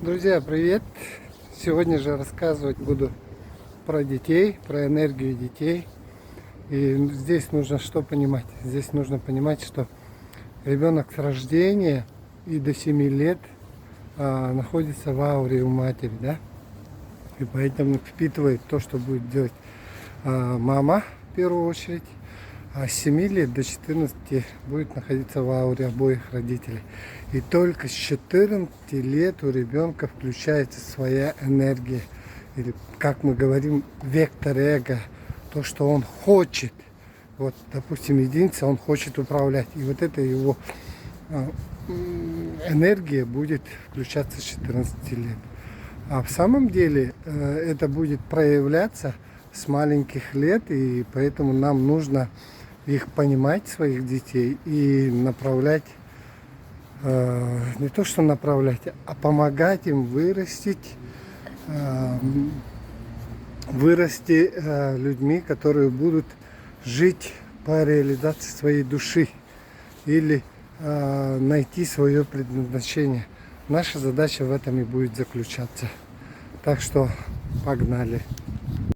Друзья, привет! Сегодня же рассказывать буду про детей, про энергию детей. И здесь нужно что понимать? Здесь нужно понимать, что ребенок с рождения и до 7 лет находится в ауре у матери, да? И поэтому впитывает то, что будет делать мама в первую очередь. А с 7 лет до 14 будет находиться в ауре обоих родителей. И только с 14 лет у ребенка включается своя энергия. Или, как мы говорим, вектор эго. То, что он хочет. Вот, допустим, единица, он хочет управлять. И вот эта его энергия будет включаться с 14 лет. А в самом деле это будет проявляться с маленьких лет. И поэтому нам нужно их понимать, своих детей, и направлять, не то что направлять, а помогать им вырасти людьми, которые будут жить по реализации своей души или найти свое предназначение. Наша задача в этом и будет заключаться. Так что погнали.